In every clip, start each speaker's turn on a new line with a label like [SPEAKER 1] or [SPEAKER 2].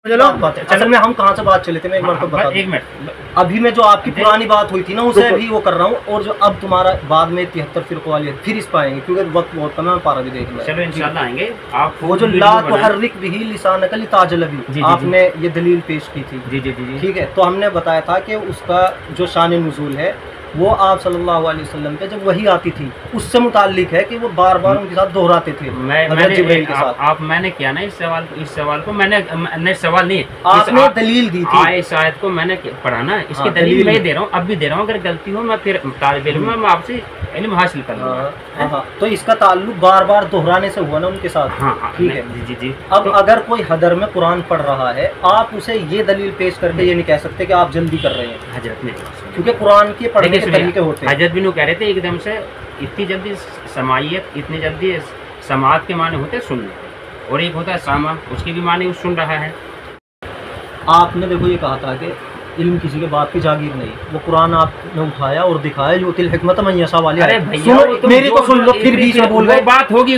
[SPEAKER 1] चलो असल में हम कहाँ से बात चले थे, मैं एक बार तो बता
[SPEAKER 2] एक मिनट।
[SPEAKER 1] अभी मैं जो आपकी पुरानी बात हुई थी ना उसे भी वो कर रहा हूँ, और जो अब तुम्हारा बाद में 73 फिरकों वाली है फिर इस पाएंगे क्योंकि वक्त बहुत कम है, पारा भी देख लो।
[SPEAKER 2] चलो इंशाल्लाह आएंगे। आप
[SPEAKER 1] वो जो ला तुहर्रिक बिही लिसानक लिताजलबी आपने ये दलील पेश की थी।
[SPEAKER 2] जी जी जी
[SPEAKER 1] ठीक है, तो हमने बताया था कि उसका जो शान नुज़ूल है वो आप सल्लल्लाहु अलैहि वसल्लम पे जब वही आती थी उससे मुताल्लिक है कि वो बार बार उनके साथ दोहराते थे।
[SPEAKER 2] मैंने किया ना इस सवाल को मैंने सवाल नहीं,
[SPEAKER 1] आपने दलील दी थी
[SPEAKER 2] इस आयत को मैंने पढ़ा ना, इसकी दलील मैं दे रहा हूँ, अब भी दे रहा हूँ। अगर गलती हो मैं फिर तालिब इल्म मैं आपसे इल्म हासिल कर लूँगा।
[SPEAKER 1] तो इसका ताल्लुक बार बार दोहराने से हुआ ना उनके साथ।
[SPEAKER 2] हाँ
[SPEAKER 1] ठीक है
[SPEAKER 2] जी जी जी।
[SPEAKER 1] अब अगर कोई हदर में कुरान पढ़ रहा है आप उसे ये दलील पेश करके ये नहीं कह सकते कि आप जल्दी कर रहे हैं
[SPEAKER 2] हजरत ने,
[SPEAKER 1] क्योंकि कुरान के पढ़ने के तरीके होते हैं।
[SPEAKER 2] हजरत बिन कह रहे थे एकदम से इतनी जल्दी समायत, इतनी जल्दी समात के माने होते सुनने, और एक होता है सामा, उसके भी माने सुन रहा है।
[SPEAKER 1] आपने देखो ये कहा था कि इल्म किसी के बाप की जागीर नहीं, वो कुरान आपने उठाया और दिखाया जो तिल हिकमत मैसा वाली।
[SPEAKER 2] अरे भैया
[SPEAKER 1] मेरी तो सुन लो, फिर बीच में बोल रहे
[SPEAKER 2] बात होगी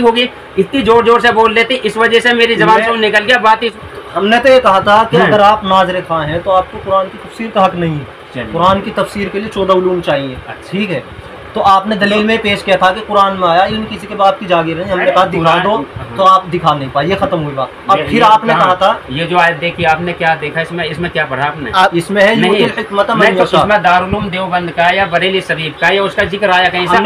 [SPEAKER 2] इतनी जोर जोर से बोल लेते, इस वजह से मेरी जबान से निकल गया बात।
[SPEAKER 1] हमने तो ये कहा था कि अगर आप नाज़िर खां हैं तो आपको कुरान की तफसीर का हक नहीं है, कुरान की तफसीर के लिए 14 उलूम चाहिए। ठीक है, तो आपने दलील में पेश किया था कि कुरान में आया इल्म किसी के बाप की जागीर नहीं, हमने कहा दिखा दो, तो आप दिखा नहीं पाए, ये खत्म हुई बात। अब फिर आपने कहा था
[SPEAKER 2] ये जो आयत देखी आपने क्या देखा, इसमें क्या पढ़ा आपने?
[SPEAKER 1] इसमें है
[SPEAKER 2] इसमें दारुल देवबंद का या बरेली शरीफ का या उसका जिक्र आया कहीं से?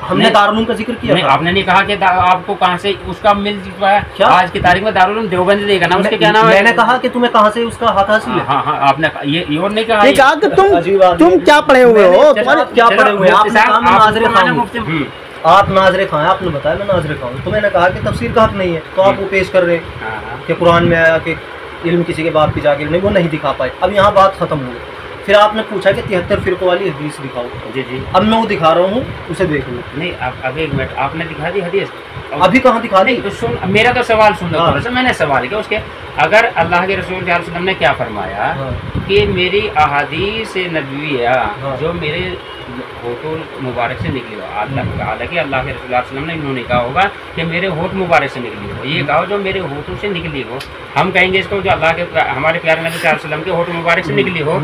[SPEAKER 1] हमने दारुल का जिक्र किया,
[SPEAKER 2] आपने नहीं कहा कि आपको कहाँ से उसका मिल है। आज की तारीख में दारुल देवबंद देगा ना, उसके क्या नाम है?
[SPEAKER 1] मैंने कहा कि तुम्हें कहाँ से उसका हक हासिल है।
[SPEAKER 2] हाँ आपने ये और नहीं कहा
[SPEAKER 1] तुम क्या पढ़े हुए हो, क्या पढ़े हुए आप नाज़िर खां, आपने बताया मैं नाज़िर खां, तो मैंने कहा कि तफसीर का हक नहीं है, तो आप वो पेश कर रहे हैं कि कुरान में आया कि इल्म किसी के बाप की जागीर नहीं, वो नहीं दिखा पाए। अब यहाँ बात खत्म हो गई। फिर आपने पूछा कि 73 फिरकों वाली हदीस दिखाओ।
[SPEAKER 2] जी जी,
[SPEAKER 1] अब मैं वो दिखा रहा हूँ, उसे देख लो।
[SPEAKER 2] नहीं अब एक मिनट, आपने दिखा दी हदीस?
[SPEAKER 1] अभी कहाँ दिखा दी?
[SPEAKER 2] तो सुन, मेरा तो सवाल सुन लो थोड़ा सा। मैंने सवाल किया उसके, अगर अल्लाह के रसूल सल्लल्लाहु अलैहि वसल्लम ने क्या फरमाया कि मेरी अहादीस नबविया जो मेरे होठों मुबारक से निकली हो, हालांकि अल्लाह के रसूल सल्लल्लाहु अलैहि वसल्लम ने इन्होंने कहा होगा कि मेरे होठ मुबारक से निकली हो, ये कहो जो मेरे होठों से निकली हो। हम कहेंगे इसको जो अल्लाह के हमारे प्यारे नबी सल्लल्लाहु अलैहि वसल्लम के होठ मुबारक से निकली हो,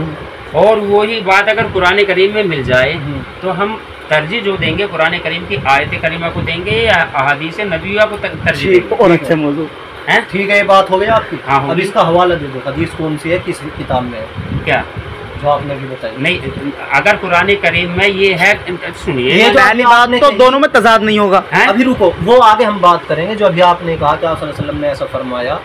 [SPEAKER 2] और वही बात अगर कुरान करीम में मिल जाए तो हम तरजीह जो देंगे कुरान करीम की आयत करीमा को देंगे या अहादीस नबविया को तरजीह देंगे?
[SPEAKER 1] और अच्छे मौजूद है। ठीक है, ये बात हो गई आपकी।
[SPEAKER 2] हाँ,
[SPEAKER 1] अब इसका हवाला दे दो, हदीस कौन सी है, किस किताब में है?
[SPEAKER 2] क्या
[SPEAKER 1] जो आपने भी बताया?
[SPEAKER 2] नहीं, अगर कुरान करीम में ये है, सुनिए
[SPEAKER 1] ये जो पहली बात तो दोनों में तजाद नहीं होगा। अभी रुको, वो आगे हम बात करेंगे। जो अभी आपने कहा कि आप सल्लल्लाहु अलैहि वसल्लम ने ऐसा फरमाया,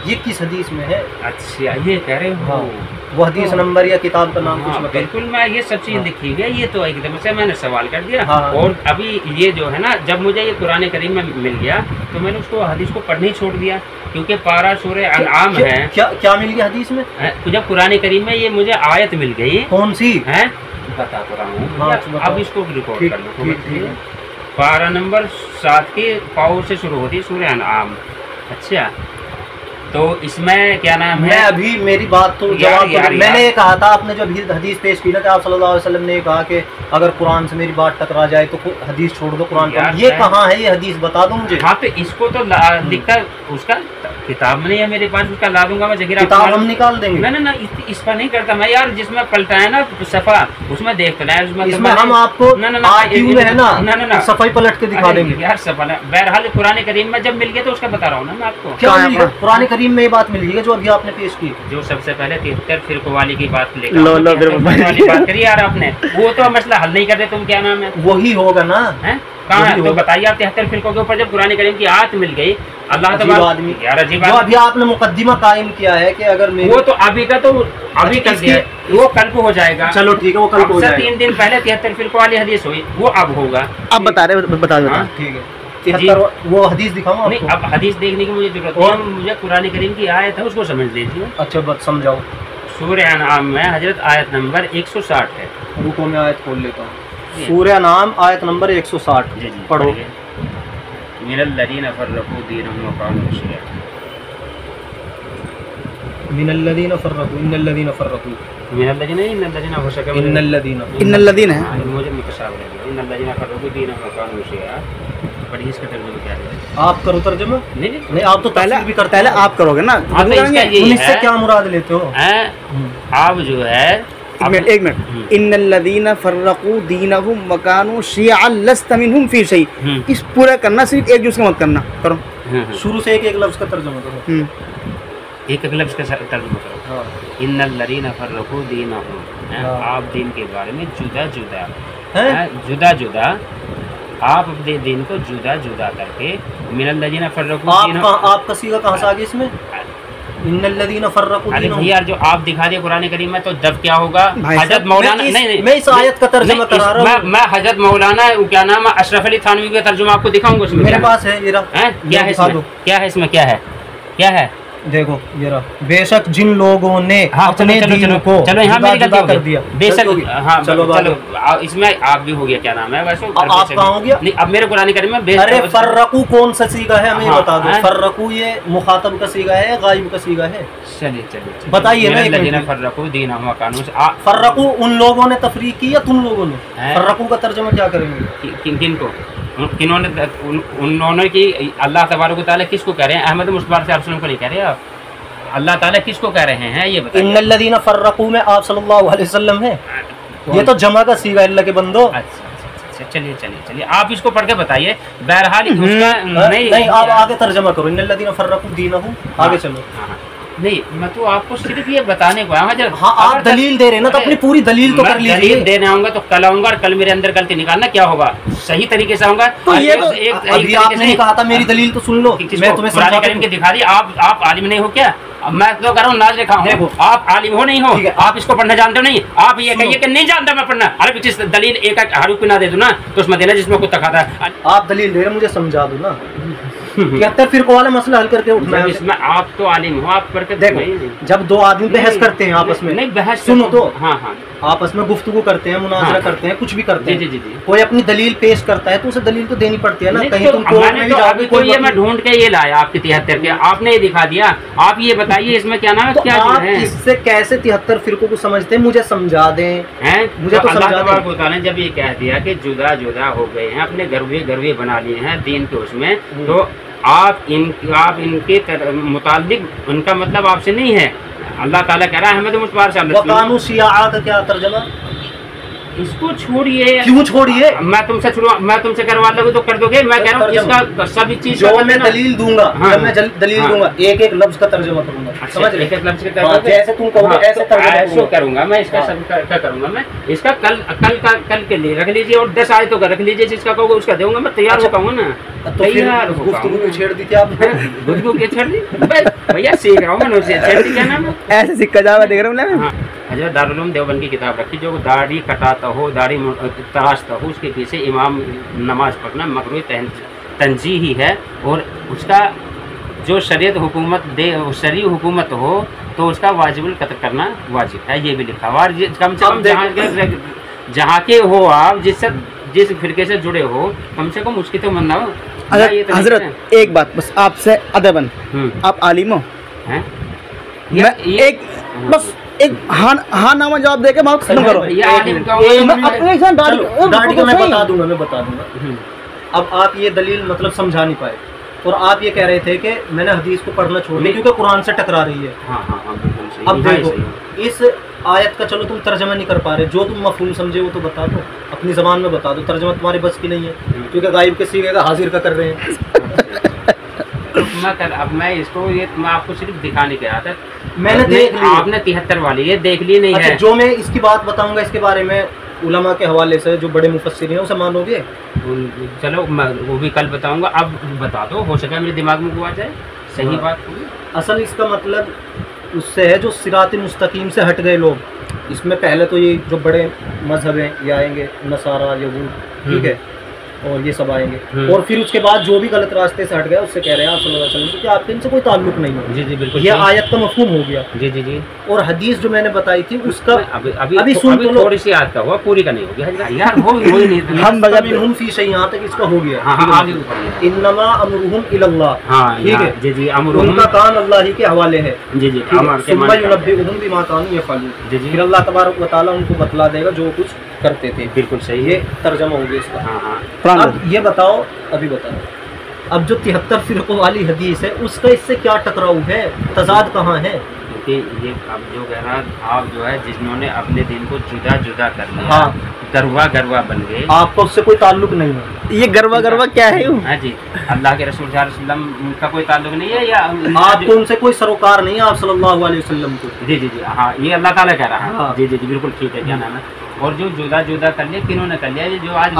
[SPEAKER 1] ये किस हदीस में है?
[SPEAKER 2] अच्छा ये कह रहे हो?
[SPEAKER 1] वो हदीस नंबर या किताब का नाम कुछ बताइए।
[SPEAKER 2] बिल्कुल, मैं ये सब चीज़ लिखी गई, ये तो एकदम से मैंने सवाल कर दिया। और अभी ये जो है ना, जब मुझे ये कुरान करीम में मिल गया तो मैंने उसको हदीस को पढ़ने ही छोड़ दिया, क्योंकि पारा सूरह अनआम है।
[SPEAKER 1] क्या मिल गया हदीस में?
[SPEAKER 2] जब कुरान करीम में ये मुझे आयत मिल गई,
[SPEAKER 1] कौन सी
[SPEAKER 2] है बता तो रहा हूँ। अब इसको रिकॉर्ड कर लो। पारा नंबर 7 के पाव से शुरू होती है सूरह अनआम। अच्छा, तो इसमें क्या नाम है?
[SPEAKER 1] मैं अभी मेरी बात तो जवाब मैंने ये कहा था, आपने जो हदीस पेश की ना कि आप सल्लल्लाहु अलैहि वसल्लम ने कहा कि अगर कुरान से मेरी बात टकरा जाए तो हदीस छोड़ दो, कुरान का ये कहाँ है? ये हदीस बता दो मुझे।
[SPEAKER 2] हाँ, पे इसको तो लिखकर उसका किताब में नहीं है मेरे पास, उसका ला दूंगा मैं जगीरा।
[SPEAKER 1] किताब हम निकाल देंगे।
[SPEAKER 2] ना इस पर नहीं करता मैं यार, जिसमें पलटा है ना सफा उसमें देखते ना,
[SPEAKER 1] इसमें हम आपको ना सफाई पलट के दिखा देंगे
[SPEAKER 2] यार सफा। बहरहाल कुरान करीम में जब मिल गया तो उसका बता रहा हूँ ना मैं आपको।
[SPEAKER 1] क्या मिल गया? कुरान करीम में ये बात मिल गई जो अभी आपने पेश की, जो
[SPEAKER 2] सबसे पहले 73 फिरकों वाली की बात लेकर बात करी यार आपने, वो तो मसला हल नहीं कर रहे तुम। क्या नाम है?
[SPEAKER 1] वही होगा ना,
[SPEAKER 2] है कहाँ है? तो बताइए आप 73 फिरकों के ऊपर जब कुरान करीम की आयत मिल गई, अल्लाह तबारक
[SPEAKER 1] आदमी यार अजीब। जो अभी आपने मुकद्दिमा कायम किया है कि अगर वो
[SPEAKER 2] तो अभी का तो अभी कर दिया, वो कल को हो जाएगा।
[SPEAKER 1] चलो ठीक है, वो कल को हो जाएगा।
[SPEAKER 2] 3 दिन पहले 73 फिरकों वाली हदीस हुई, वो अब होगा।
[SPEAKER 1] अब बता ठीक है, वो हदीस दिखाऊं?
[SPEAKER 2] नहीं, अब हदीस देखने की मुझे जरूरत नहीं, मुझे कुरान करीम की आयत है उसको समझ लीजिए।
[SPEAKER 1] अच्छा बस समझाओ।
[SPEAKER 2] सूरह अनआम में हजरत आयत नंबर 160 है।
[SPEAKER 1] रुको मैं आयत खोल लेता हूँ। सूरह अनआम आयत नंबर 160 पढ़ो।
[SPEAKER 2] मिनल्लज़ीना फ़र्रक़ू दीनहुम व कानू शियअ।
[SPEAKER 1] मिनल्लज़ीना फ़र्रक़ू, इन्नल्लज़ीना फ़र्रक़ू,
[SPEAKER 2] इन्नल्लज़ीना हो सके
[SPEAKER 1] इन्नल्लज़ीना है,
[SPEAKER 2] मुझे मुतशाबिह है। इन्नल्लज़ीना फ़र्रक़ू दीनहुम व कानू शियअ। पढ़िए, इसका तर्जुमा क्या है?
[SPEAKER 1] आप करो तर्जुमा। नहीं आप तो
[SPEAKER 3] पहले
[SPEAKER 1] भी करते,
[SPEAKER 3] पहले आप करोगे ना,
[SPEAKER 1] इससे क्या मुराद लेते हो?
[SPEAKER 2] आप जो है
[SPEAKER 3] एक मिनट इन्नल्लज़ीना फर्रक़ू दीनहुम व कानू शियअन लस्त मिनहुम फी शै, इस पूरा करना, सिर्फ एक जूस का मत करना। करो
[SPEAKER 1] शुरू से एक लफ्ज़ का तर्जुमा करो।
[SPEAKER 2] एक लफ्ज़ का तर्जुमा करो। इन्नल्लज़ीना फर्रक़ू दीनहुम, आप दीन के बारे में जुदा जुदा आप अपने दिन को जुदा जुदा करके मिनल्लज़ीना फर्रक़ू दीनहुम,
[SPEAKER 1] आपका सीगा कहाँ से आ गया इसमें? इन्नल्लज़ीना फर्रक़ू
[SPEAKER 2] अरे
[SPEAKER 1] दीनहुम,
[SPEAKER 2] भैया जो आप दिखा दिए कुरान करीम में, तो जब क्या होगा हजरत मौलाना, नहीं
[SPEAKER 1] मैं इस आयत का तर्जुमा करा रहा हूँ।
[SPEAKER 2] मैं हजरत मौलाना क्या नाम है अशरफ अली थानवी का तर्जुमा आपको दिखाऊंगा, उसमें
[SPEAKER 1] मेरे पास है ये रहा।
[SPEAKER 2] क्या है इसमें, क्या है?
[SPEAKER 1] देखो ये रहा, बेशक जिन लोगों ने अपने दीन को
[SPEAKER 2] चलो यहाँ मेरी गलती कर दिया, बेशक हाँ
[SPEAKER 1] चलो
[SPEAKER 2] इसमें आप भी हो गया, क्या नाम है वैसे
[SPEAKER 1] आप कहाँ हो गया?
[SPEAKER 2] नहीं अब मेरे कुरान करीम में
[SPEAKER 1] अरे फर्रक़ू कौन सा सीगा है हमें बता दो। फर्रक़ू ये मुखातब का सीगा है, गायब का सीगा है?
[SPEAKER 2] चलिए
[SPEAKER 1] बताइए ना।
[SPEAKER 2] फर्रक़ू दीनहुम व कानू,
[SPEAKER 1] फर्रक़ू उन लोगों ने तफरीक की या तुम लोगों ने? फर्रक़ू का तर्जुमा क्या करेंगे?
[SPEAKER 2] किनको, किन्होंने, उन्होंने की अल्लाह तबारक व तआला किसको कह रहे हैं? अहमद मुस्तफ़ा सल्लल्लाहु अलैहि वसल्लम को नहीं कह रहे आप, अल्लाह ताला किसको कह रहे हैं ये बताइए।
[SPEAKER 1] इन्नल्लज़ीना फर्रक़ू में आप सल्लल्लाहु अलैहि वसल्लम है, ये तो जमा का सीगा अल्लाह के बंदो।
[SPEAKER 2] अच्छा चलिए आप इसको पढ़ के बताइए। बहरहाल
[SPEAKER 1] नहीं आप आगे तर्जुमा करो, इन्नल्लज़ीना फर्रक़ू दीनहुम, आगे चलो।
[SPEAKER 2] नहीं मैं तो आपको सिर्फ ये बताने को आया।
[SPEAKER 1] हाँ आप दलील दे रहे हैं ना, तो अपनी पूरी दलील तो कर लीजिए।
[SPEAKER 2] दलील देने आऊंगा तो कल आऊंगा, और कल मेरे अंदर गलती निकालना क्या होगा, सही तरीके से आऊंगा।
[SPEAKER 1] तो ये तो अभी आपने कहा था मेरी दलील तो सुन लो, मैं तुम्हें
[SPEAKER 2] कुरान करीम के दिखा दी। आप आलिम नहीं हो क्या? मैं तो कर रहा हूँ नाज लिखा हूँ, आप आलिम हो नहीं हो? आप इसको पढ़ना जानते हो नहीं? आप ये कहिए कि नहीं जानता मैं पढ़ना। अरे जिस दलील एक हरूफ पे ना दे दूं ना तो उसमें देना जिसमें कुछ तक आता है।
[SPEAKER 1] आप दलील दे रहे, मुझे समझा दो ना। 73 फिरकों वाला मसला हल करके उठना है
[SPEAKER 2] इसमें। आप तो आलिम हो, आप करके
[SPEAKER 1] देखो। जब दो आदमी बहस करते हैं आपस में,
[SPEAKER 2] नहीं बहस
[SPEAKER 1] सुनो तो,
[SPEAKER 2] हाँ
[SPEAKER 1] आपस में गुफ्तगू करते हैं, मुनाजरा करते हैं, कुछ भी करते हैं,
[SPEAKER 2] जी।
[SPEAKER 1] कोई अपनी दलील पेश करता है तो उसे दलील तो देनी पड़ती है ना। कहीं तुम कोर्ट में भी जाओगे,
[SPEAKER 2] कोई ये मैं ढूंढ के ये लाया आपके 73 के, आपने ये दिखा दिया। आप ये बताइए इसमें क्या नाम है, क्या
[SPEAKER 1] आप इससे कैसे 73 फिरकों को समझते हैं, मुझे समझा दें।
[SPEAKER 2] मुझे तो समझा दें। जब ये कह दिया कि जुदा जुदा हो गए हैं, अपने गरवे बना लिए हैं दीन के उसमें, तो आप इनके मुतालिक उनका मतलब आपसे नहीं है। अल्लाह ताला कह रहा है अहमद मुस्तफ़ा सल्लल्लाहु अलैहि वसल्लम,
[SPEAKER 1] शिया का क्या तर्जुमा?
[SPEAKER 2] इसको छोड़िए।
[SPEAKER 1] क्यों छोड़िए?
[SPEAKER 2] मैं तुमसे करवा दूँ तो कर दोगे? मैं कह रहा हूँ इसका सभी चीज
[SPEAKER 1] जो मैं दलील दूंगा, मैं दलील दूंगा, एक लफ्ज का तर्जुमा करूंगा। समझ रहे?
[SPEAKER 2] एक लफ्ज का तर्जुमा
[SPEAKER 1] जैसे तुम कहोगे ऐसे तर्जुमा
[SPEAKER 2] करूंगा मैं। इसका क्या करूंगा मैं? इसका कल के लिए रख लीजिए, और 10 आयतों का रख लीजिए, जिसका कहोगे उसका दूंगा मैं। तैयार हो कहूँगा ना, तैयार हो।
[SPEAKER 1] गुफ्तगू छेड़ दी थी आपने?
[SPEAKER 2] गुफ्तगू के छेड़ दी भैया, सीख रहा हूँ मैं उनसे। छेड़ दी क्या नाम है?
[SPEAKER 3] ऐसे सिक्का जावा देख रहा हूँ मैं।
[SPEAKER 2] हज़रत दारुल उलूम देवबंद की किताब रखी, जो दाढ़ी कटाता हो, दाढ़ी तराशता हो, उसके पीछे इमाम नमाज पढ़ना मकरूह तंजीही है, और उसका जो शरीयत हुकूमत दे, शरीय हुकूमत हो तो उसका वाजिबुल कत्ल करना वाजिब है, ये भी लिखा हुआ। कम से कम जहाँ के हो आप, जिस फिरके से जुड़े हो, कम से कम उसकी तो मन्ना हो।
[SPEAKER 3] हजरत एक बात बस आपसे अदबन, आप आलिम हो? मैं बस एक हाँ नामा जवाब देके बहुत खत्म करो।
[SPEAKER 1] मैं बता दूंगा। अब आप ये दलील मतलब समझा नहीं पाए, और आप ये कह रहे थे कि मैंने हदीस को पढ़ना छोड़ दिया क्योंकि कुरान से टकरा रही है। अब देखो इस आयत का चलो तुम तर्जमा नहीं कर पा रहे, जो तुम मफहूम समझे वो तो बता दो, अपनी ज़बान में बता दो। तर्जमा तुम्हारे बस की नहीं है, क्योंकि गायब के सीगे का हाजिर का कर रहे हैं।
[SPEAKER 2] अब मैं इसको ये मैं आपको सिर्फ दिखाने के आया था।
[SPEAKER 1] मैंने देख लिया,
[SPEAKER 2] आपने 73 वाली ये देख ली नहीं है।
[SPEAKER 1] जो मैं इसकी बात बताऊंगा इसके बारे में उलमा के हवाले से, जो बड़े मुफस्सिर हैं, उसे मानोगे?
[SPEAKER 2] चलो मैं वो भी कल बताऊंगा, अब बता दो, हो सके मेरे दिमाग में वो आ जाए। सही बात होगी।
[SPEAKER 1] असल इसका मतलब उससे है जो सिरात मुस्तकीम से हट गए लोग। इसमें पहले तो ये जो बड़े मजहब हैं ये आएंगे, नसारा, यहूद, ठीक है, और ये सब आएंगे, और फिर उसके बाद जो भी गलत रास्ते से हट गया उससे कह रहे हैं आप सल्लल्लाहु अलैहि वसल्लम कि आपके इनसे कोई ताल्लुक नहीं है।
[SPEAKER 2] जी बिल्कुल,
[SPEAKER 1] ये आयत का मफहूम हो गया।
[SPEAKER 2] जी। और
[SPEAKER 1] हदीस जो मैंने बताई थी उसका
[SPEAKER 2] अभी थोड़ी सी आयत का हुआ, पूरी का नहीं हो गया यार, हो ही नहीं।
[SPEAKER 1] हम बगैर फी शै, यहाँ तक इसका हो गया। इन्नमा अमरुहुम इलल्लाह, ठीक है जी। उनका काम अल्लाह ही के हवाले है। सुम्मा युनब्बिउहुम बिमा कानू यफ़अलून। फिर अल्लाह तबारक व तआला उनको बतला देगा जो कुछ करते थे।
[SPEAKER 2] बिल्कुल सही,
[SPEAKER 1] ये तर्जमा हो गया इसका।
[SPEAKER 2] हाँ।
[SPEAKER 1] अब ये बताओ, अभी बताओ, अब जो 73 फिरकों वाली हदीस है उसका इससे क्या टकराव है, तजाद कहाँ है?
[SPEAKER 2] क्योंकि ये अब जो कह रहा, आप जो है जिन्होंने अपने दिन को जुदा जुदा कर लिया,
[SPEAKER 1] हाँ,
[SPEAKER 2] गरवा बन गए,
[SPEAKER 1] आपको उससे कोई ताल्लुक नहीं है।
[SPEAKER 3] ये गरवा क्या है?
[SPEAKER 2] हाँ जी, अल्लाह के रसूल सल्लल्लाहु अलैहि वसल्लम का कोई ताल्लुक नहीं है, या
[SPEAKER 1] आपको उनसे कोई सरोकार नहीं है, आप सल्लल्लाहु अलैहि वसल्लम को।
[SPEAKER 2] जी, हाँ, ये अल्लाह ताला कह रहा है।
[SPEAKER 1] हाँ।
[SPEAKER 2] जी, बिल्कुल ठीक है। क्या नाम है? और जो जुदा कर लिया, किन्होंने कर लिया? जो आज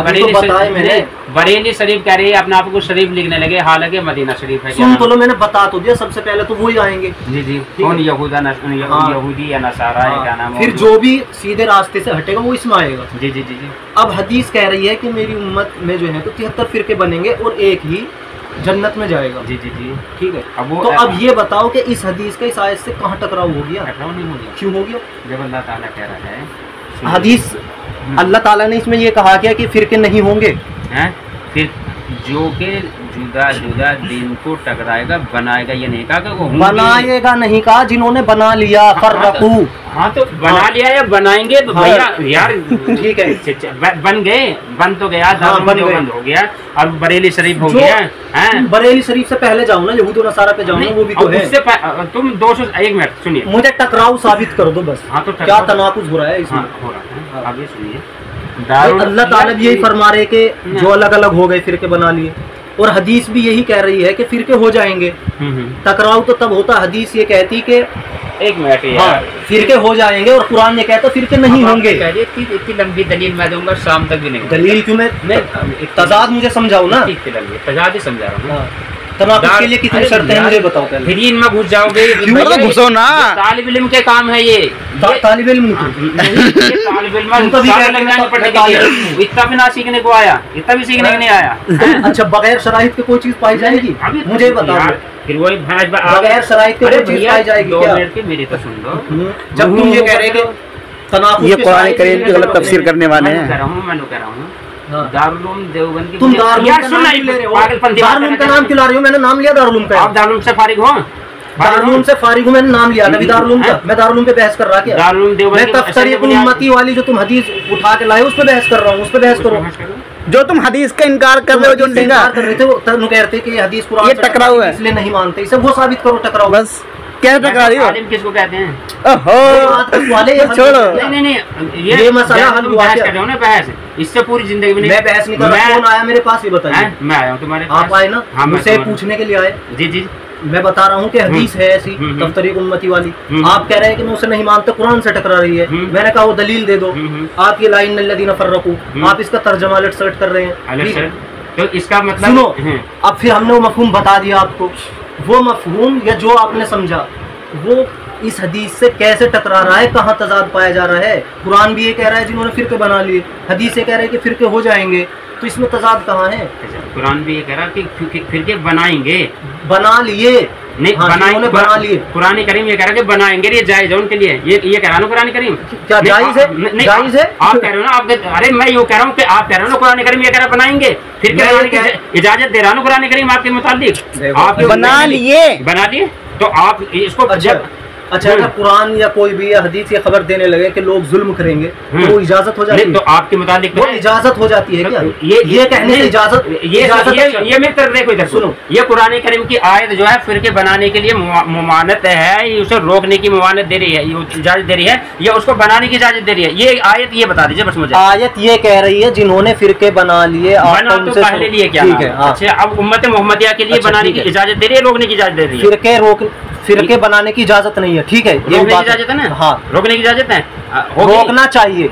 [SPEAKER 2] बरेली शरीफ कह रही है, अपने आप को शरीफ लिखने लगे, हालांकि मदीना शरीफ है।
[SPEAKER 1] सुन तो लो, मैंने बता तो दिया, सबसे पहले तो वही आएंगे।
[SPEAKER 2] जी, कौन? यहूदी या नसारा है, क्या नाम है?
[SPEAKER 1] फिर जो भी सीधे रास्ते से हटेगा वो इसमें आएगा।
[SPEAKER 2] जी।
[SPEAKER 1] अब हदीस कह रही है कि मेरी उम्मत में जो है तो 73 फिरके बनेंगे और एक ही जन्नत में जाएगा।
[SPEAKER 2] जी,
[SPEAKER 1] ठीक है। अब ये बताओ कि इस हदीस का इस आयत से कहाँ टकराव हो गया?
[SPEAKER 2] टकराव नहीं हो गया।
[SPEAKER 1] क्यों हो गया?
[SPEAKER 2] जब अल्लाह ताला कह रहा है,
[SPEAKER 1] हदीस अल्लाह ताला ने इसमें ये कहा क्या कि फिरके नहीं होंगे
[SPEAKER 2] हैं? फिर जो के जुदा दिन को टकराएगा, बनाएगा, ये नहीं कहा कि वो
[SPEAKER 1] बनाएगा, नहीं कहा, जिन्होंने बना लिया फर्रकू।
[SPEAKER 2] हाँ, तो बना लिया या बनाएंगे तो भैया यार
[SPEAKER 1] ठीक है,
[SPEAKER 2] बन गए, बन तो गया, बंद हो गया। अब बरेली शरीफ हो गया है।
[SPEAKER 1] बरेली शरीफ से पहले जाऊँ ना, यहूद नसारा पे जाऊँ ना, वो भी तो है।
[SPEAKER 2] तुम 1 मिनट सुनिए,
[SPEAKER 1] मुझे टकराव साबित कर दो बस।
[SPEAKER 2] हाँ, तो
[SPEAKER 1] क्या तनाकुज़ हो रहा है इसमें?
[SPEAKER 2] हो रहा है। अब ये सुनिए,
[SPEAKER 1] अल्लाह ताला भी यही फरमा रहे कि जो अलग अलग हो गए फिरके बना लिए, और हदीस भी यही कह रही है कि फिरके हो जाएंगे। टकराव तो तब होता, हदीस ये कहती कि
[SPEAKER 2] 1 मिनट,
[SPEAKER 1] हाँ, फिरके हो जाएंगे, और कुरान ये कहता फिरके नहीं होंगे।
[SPEAKER 2] इतनी लंबी दलील मैं दूंगा, शाम तक भी नहीं।
[SPEAKER 1] दलील क्यों? मैं तजाद मुझे समझाओ ना।
[SPEAKER 2] तजाद ही समझा रहा हूँ।
[SPEAKER 1] तनाकुज़ के लिए कितनी शर्तें हैं मुझे बताओ पहले।
[SPEAKER 2] फिर इनमें घुस जाओगे,
[SPEAKER 3] घुसो ना।
[SPEAKER 2] तालिब इल्म के काम है ये।
[SPEAKER 1] तालिब इल्म
[SPEAKER 2] इतना भी ना सीखने को आया, इतना भी सीखने को नहीं आया।
[SPEAKER 1] अच्छा, बगैर शराइत के कोई चीज पाई जाएगी? मुझे बताओ।
[SPEAKER 2] फिर वही
[SPEAKER 1] बगैर शराइत के कोई चीज पाई जाएगी?
[SPEAKER 2] 2 मिनट की मेरी तो सुन लो।
[SPEAKER 1] जब तुम ये कह रहे कि तनाकुज़,
[SPEAKER 3] ये कुरान करीम की गलत तफसीर करने वाले हैं।
[SPEAKER 2] मैं कह रहा हूँ दारुल उलूम देवबंद की।
[SPEAKER 1] तुम दारुल उलूम का नाम क्यों ला रहे हो? मैंने नाम लिया दारुल उलूम का।
[SPEAKER 2] आप दारुल उलूम से फारिग हो?
[SPEAKER 1] दारुल उलूम से फारिग हूँ, मैंने नाम लिया अभी दारुल उलूम का। मैं दारुल उलूम पे बहस कर रहा क्या?
[SPEAKER 2] दारुल उलूम देवबंद
[SPEAKER 1] मैं तफ्सीर उम्मती वाली जो तुम हदीस उठा के लाए उस पे बहस कर रहा हूँ, उस पे बहस करो।
[SPEAKER 3] जो तुम हदीस का इनकार कर रहे हो, जो
[SPEAKER 1] इनकार कर रहे थे, वो कहते कि हदीस कुरान
[SPEAKER 3] ये टकराव है,
[SPEAKER 1] इसलिए नहीं मानते। इसे वो साबित करो टकराव।
[SPEAKER 3] बस क्या टकरा रही हो?
[SPEAKER 2] आलिम किसको कहते हैं?
[SPEAKER 3] ओहो, छोड़ो।
[SPEAKER 2] नहीं, ये मसला हल हुआ कर रहे हो ना, बहस। इससे पूरी जिंदगी में
[SPEAKER 1] मैं बहस नहीं कर रहा। कौन आया मेरे पास ये बताइए?
[SPEAKER 2] मैं आया हूँ तुम्हारे पास।
[SPEAKER 1] आप आए ना? मुझसे पूछने के लिए आए।
[SPEAKER 2] जी,
[SPEAKER 1] मैं बता रहा हूँ कि हदीस है ऐसी तफ्सीर उम्मती वाली। आप कह रहे हैं कि मैं उसे नहीं मानता, कुरान से टकरा रही है। मैंने कहा वो दलील दे दो। आप ये लाइन लल्लज़ीना फर्रकू, आप इसका तर्जमा अलट सर्ट कर रहे हैं।
[SPEAKER 2] तो इसका मतलब
[SPEAKER 1] सुनो, अब फिर हमने वो मफहूम बता दिया आपको। वो मफहूम या जो आपने समझा वो इस हदीस से कैसे टकरा रहा है, कहाँ तजाद पाया जा रहा है? कुरान भी ये कह रहा है जिन्होंने फिरके बना लिए, हदीस ये कह रहा है कि फिरके हो जाएंगे, तो इसमें तजाद कहाँ है?
[SPEAKER 2] कुरान भी ये कह रहा है कि फिरके बनाएंगे,
[SPEAKER 1] बना लिए
[SPEAKER 2] नहीं, बना लिए। कुरान करीम ये कह रहा है कि बनाएंगे, ये जायज है उनके लिए। ये कह रहा है कुरान करीम।
[SPEAKER 1] क्या जायज है? जायज है।
[SPEAKER 2] आप कह रहे हो ना, आप अरे मैं यूँ कह रहा हूँ कि आप कह रहे हो ना कुरान करीम ये कह रहा है बनाएंगे, फिर क्या इजाजत दे रहा हूँ कुरान करीम आपके मुताबिक। आप
[SPEAKER 3] बना लिए
[SPEAKER 2] तो आप इसको
[SPEAKER 1] अच्छा, अगर कुरान या कोई भी हदीस ये खबर देने लगे कि लोग जुल्म करेंगे तो वो इजाजत हो जाती है?
[SPEAKER 2] तो आपके मुताबिक
[SPEAKER 1] वो इजाजत हो जाती है क्या? ये कहने से इजाजत,
[SPEAKER 2] ये मैं कर देखो इधर सुनो, ये कुरान करीम की आयत जो है फिरके बनाने के लिए मुमानत है, उसे रोकने की मुमानत दे रही है, इजाजत दे रही है, या उसको बनाने की इजाजत दे रही है? ये आयत ये बता दीजिए बस मुझे।
[SPEAKER 1] आयत ये कह रही है जिन्होंने फिरके बना लिए,
[SPEAKER 2] बना तो पहले लिए क्या? अच्छा, अब उम्मत मोहम्मदिया के लिए बनाने की इजाजत दे रही है, रोकने की इजाजत दे रही है? फिरके बनाने की इजाजत नहीं है, ठीक है, ये इजाजत है ना? हाँ, रोकने की इजाजत है,
[SPEAKER 1] रोकना चाहिए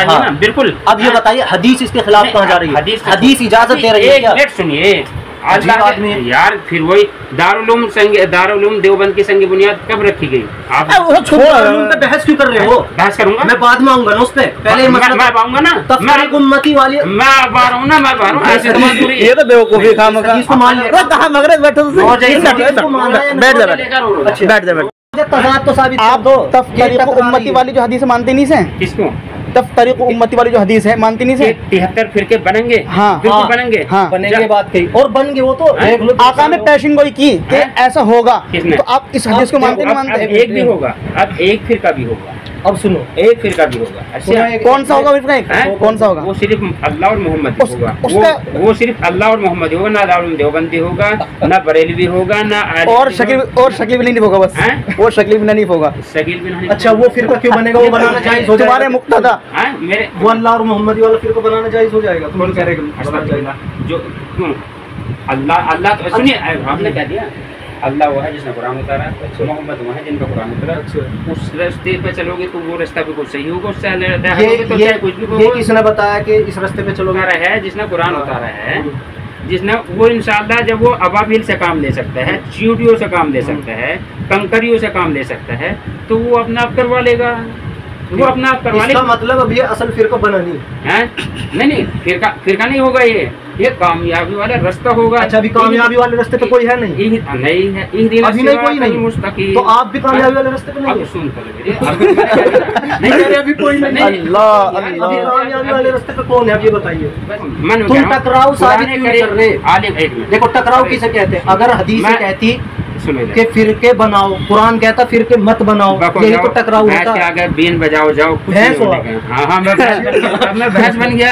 [SPEAKER 2] ना, बिल्कुल।
[SPEAKER 1] अब ये बताइए हदीस इसके खिलाफ कहाँ जा रही है? हदीस इजाजत दे रही है क्या?
[SPEAKER 2] एक सुनिए यार, फिर वही दारुल उलूम देवबंद की संग बुनियाद कब रखी गई? आप
[SPEAKER 1] बहस क्यों कर रहे हो?
[SPEAKER 2] बहस करूंगा
[SPEAKER 1] मैं बाद में आऊंगा ना उस पे, पहले
[SPEAKER 2] मैं आऊंगा ना।
[SPEAKER 1] तफ्सीर उम्मती वाली
[SPEAKER 2] मैं आ रहा हूँ ना, मैं
[SPEAKER 3] ये तो बेवकूफी काम है।
[SPEAKER 1] इसको मान लिया,
[SPEAKER 3] कहाँ मगरज बैठो, बैठ जा।
[SPEAKER 1] तजाद तो साबित
[SPEAKER 3] आप दो तफ्सीर उम्मती वाली जो हदीस मानते नहीं से?
[SPEAKER 2] किसको?
[SPEAKER 3] तफ्सीर उम्मती वाली जो हदीस है मानती नहीं से?
[SPEAKER 2] 73 फिरके बनेंगे।
[SPEAKER 3] हाँ,
[SPEAKER 2] बिल्कुल बनेंगे।
[SPEAKER 3] हाँ,
[SPEAKER 1] बनेंगे बात कही और बन गए। वो तो
[SPEAKER 3] आका ने पेशिंग गोई की कि ऐसा होगा, तो आप इस हदीस को मानते नहीं मानते?
[SPEAKER 2] एक भी होगा, अब एक फिरका भी होगा।
[SPEAKER 1] अब सुनो,
[SPEAKER 2] एक फिरका भी होगा। अच्छा
[SPEAKER 3] कौन सा होगा फिरका? कौन सा होगा?
[SPEAKER 2] वो सिर्फ अल्लाह और मोहम्मद होगा। वो सिर्फ अल्लाह और मोहम्मद होगा, ना दारुल देवबंदी होगा, ना बरेलवी होगा, ना
[SPEAKER 3] और शकील बिन हनीफ होगा बस। वो शकील बिन हनीफ होगा।
[SPEAKER 2] शकील बिन हनीफ।
[SPEAKER 1] अच्छा वो फिरका क्यों बनेगा? वो बनाना जायज हो
[SPEAKER 3] तुम्हारे मुक्तदा
[SPEAKER 2] मेरे
[SPEAKER 1] वो अल्लाह और मोहम्मदी वाला फिरका बनाना जायज हो जाएगा? कौन कह रहे
[SPEAKER 2] जो क्यों अल्लाह तो सुनिए, आपने क्या दिया? अल्लाह वो है जिसने कुरान उतारा, मोहम्मद वो है जिनका कुरान उतारा। उस रास्ते पे चलोगे तो वो रास्ता बिल्कुल सही होगा, उससे तो कुछ भी।
[SPEAKER 1] ये किसने बताया कि इस रास्ते पे चलोगे?
[SPEAKER 2] है जिसने कुरान उतारा है, जिसने वो इंशाअल्लाह जब वो अबाबिल से काम ले सकता है, चींटियों से काम ले सकता है, कंकरियों से काम ले सकता है, तो वो अपना आप करवा लेगा। वो अपना आप करवा लेगा।
[SPEAKER 1] मतलब अब ये असल फिरका बना नहीं
[SPEAKER 2] है? नहीं फिरका नहीं होगा, ये कामयाबी वाला रास्ता होगा।
[SPEAKER 1] अच्छा अभी कामयाबी वाले रास्ते पे कोई है? नहीं है। अभी नहीं, कोई नहीं मुस्तकीम। तो आप भी कामयाबी वाले रास्ते पे नहीं है?
[SPEAKER 2] सुन
[SPEAKER 1] नहीं अभी कोई नहीं। अल्लाह कामयाबी वाले रास्ते पे कौन है अब ये बताइए? तुम टकराव साबित क्यों कर रहे? देखो टकराव किसे कहते हैं? अगर हदीस कहती के फिरके बनाओ, कुरान कहता फिरके मत बनाओ, यही तो टकराव होता है।
[SPEAKER 2] अगर बीन बजाओ जाओ
[SPEAKER 1] भैंस हो।
[SPEAKER 2] हाँ मैं भैंस बन गया।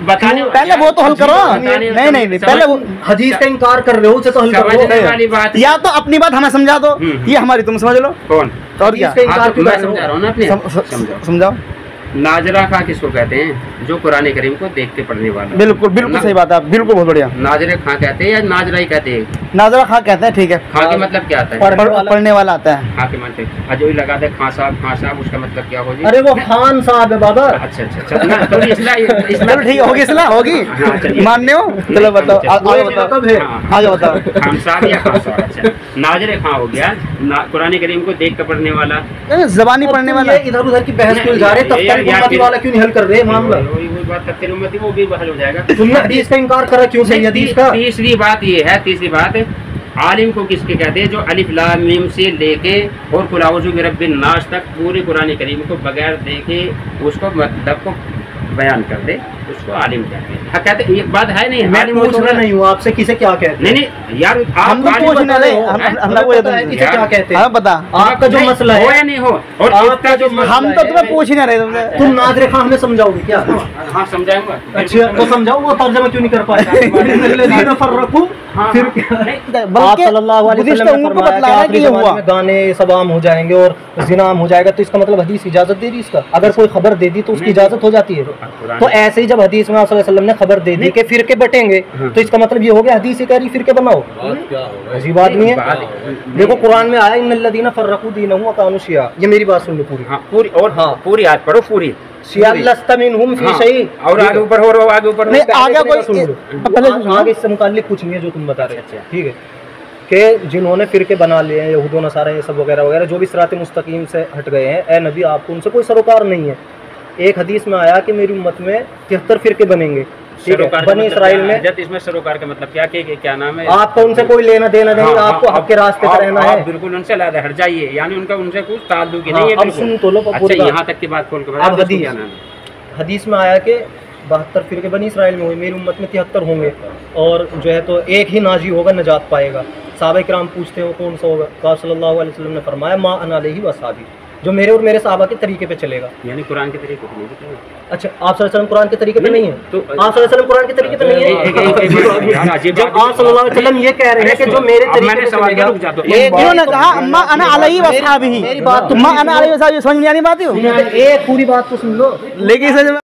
[SPEAKER 2] बताने
[SPEAKER 3] पहले वो तो हल करो। नहीं पहले वो
[SPEAKER 1] हदीस का इनकार कर रहे हो, उसे तो हल करो।
[SPEAKER 2] वाली बात
[SPEAKER 3] या तो अपनी बात हमें समझा दो, ये हमारी तुम समझ लो।
[SPEAKER 2] कौन?
[SPEAKER 3] और क्या
[SPEAKER 2] मैं समझा रहा हूँ ना अपने।
[SPEAKER 3] समझाओ।
[SPEAKER 2] नाजरा खा किसको कहते हैं? जो कुरान करीम को देख के पढ़ने वाला।
[SPEAKER 3] बिल्कुल सही बात है, बिल्कुल बहुत बढ़िया।
[SPEAKER 2] नाजरा खां कहते हैं या नाजरा ही कहते हैं?
[SPEAKER 3] नाजरा खां कहते हैं। ठीक है,
[SPEAKER 2] खां के मतलब क्या आता है?
[SPEAKER 3] पढ़ने वाला आता है।
[SPEAKER 2] खां के मतलब जो लगा दे खां साहब, उसका मतलब क्या होगी?
[SPEAKER 1] अरे वो खान साहब है बाबा।
[SPEAKER 2] अच्छा थोड़ी
[SPEAKER 3] चलो ठीक होगी, इस्लाह होगी, मानने हो? चलो बताओ आगे बताओ।
[SPEAKER 2] खान साहब या खां साहब? अच्छा नाजरे खां हो गया, कुरान करीम को देख कर पढ़ने वाला,
[SPEAKER 3] जबानी पढ़ने वाला।
[SPEAKER 1] इधर उधर की बहस क्यों जा रहे? वाला क्यों नहीं हल कर रहे मामला?
[SPEAKER 2] वही बात करते उम्मती वो भी हल हो जाएगा।
[SPEAKER 1] तुमने हदीस का इनकार करा क्यों? सही हदीस का।
[SPEAKER 2] तीसरी बात ये है, तीसरी बात आलिम को किसके कहते हैं? जो अलिफ लाम मीम से लेके और कुल औज़ु बिरब्बिन नास तक पूरे कुरान करीम को बगैर देखे उसको मतलब को बयान कर दे, उसको आलिम कहते हैं। हाँ कहते एक बात है नहीं,
[SPEAKER 1] मैं पूछ रहा नहीं हूँ आपसे किसे क्या कहते हैं।
[SPEAKER 2] नहीं यार
[SPEAKER 3] हम तो पूछ नहीं रहे,
[SPEAKER 1] किसे क्या कहते हैं?
[SPEAKER 3] हाँ बता
[SPEAKER 1] आपका जो मसला है
[SPEAKER 2] हो या नहीं हो, और आपका जो
[SPEAKER 3] हम तो तुम्हें पूछ ही नहीं रहे।
[SPEAKER 1] तुम नाज़रे खां हमें समझाओगे क्या?
[SPEAKER 2] हाँ समझाऊंगा।
[SPEAKER 1] अच्छा तो समझाओ, वो तर्जुमा क्यों नहीं कर पाए? फिर आप सल्लल्लाहु अलैहि वसल्लम ने फरमाया कि आखिरी गाने सब आम हो जाएंगे और ज़िना आम हो जाएगा, तो इसका मतलब हदीस इजाजत दे रही इसका? अगर कोई खबर दे दी तो उसकी इजाजत हो जाती है। तो ऐसे ही जब हदीस में आप सल्लल्लाहु अलैहि वसल्लम ने खबर दे दी कि फिरके बटेंगे, तो इसका मतलब ये हो गया हदीस ही कह रही फिरके बनाओ? अजीब आदमी है। देखो कुरान में आया इन्नल्लज़ीना फर्रक़ू दीनहुम व कानू शिया। ये मेरी बात सुन लो पूरी।
[SPEAKER 2] हाँ पूरी, और हाँ पूरी आयत पढ़ो पूरी।
[SPEAKER 1] लस्त मिनहुम फी शै।
[SPEAKER 2] और आगे ऊपर हो रहा, आगे ऊपर
[SPEAKER 3] नहीं आगे कोई
[SPEAKER 1] आगे इससे मुताल्लिक कुछ नहीं है जो तुम बता रहे हैं। ठीक है कि जिन्होंने फिरके बना लिए हैं, यहूद व नसारा ये सब वगैरह वगैरह, जो भी सिरात मुस्तकीम से हट गए हैं, ए नबी आपको उनसे कोई सरोकार नहीं है। एक हदीस में आया कि मेरी उम्मत में 73 फिरके बनेंगे। बनी इसराइल में
[SPEAKER 2] इसमें सरोकार का मतलब क्या नाम है?
[SPEAKER 1] आपका उनसे कोई लेना देना नहीं, आपको हक के रास्ते पर रहना है।
[SPEAKER 2] बिल्कुल उनसे अलग हट जाइए, यानी उनका उनसे कुछ ताल्लुक ही नहीं है।
[SPEAKER 1] अब सुन तो लो पूरी।
[SPEAKER 2] यहाँ तक की बात खोल कर
[SPEAKER 1] हदीस में आया कि 72 फिरके बनी इसराइल में हुए, मेरी उम्मत में 73 होंगे, और जो है तो एक ही नाजी होगा, नजात पाएगा। सहाबा किराम पूछते हो कौन सा होगा? तो आप सल्लल्लाहु अलैहि वसल्लम ने फरमाया मा अना अलैहि व असहाबी, जो मेरे और मेरे सहाबा के तरीके पे चलेगा।
[SPEAKER 2] यानी कुरान के तरीके पे नहीं।
[SPEAKER 1] अच्छा आप सल्लल्लाहु अलैहि वसल्लम कुरान के तरीके पे नहीं है? तो आप सल्लल्लाहु अलैहि वसल्लम कुरान के तरीके पे नहीं है? जब आप सल्लल्लाहु अलैहि वसल्लम ये कह रहे हैं कि जो मेरे तरीके पे चलेगा,
[SPEAKER 3] इन्होंने कहा मा अना अलैहि व असहाबी। मेरी बात मा अना अलैहि व असहाबी समझ में आनी बात है।
[SPEAKER 1] एक पूरी बात तो सुन लो।
[SPEAKER 3] लेकिन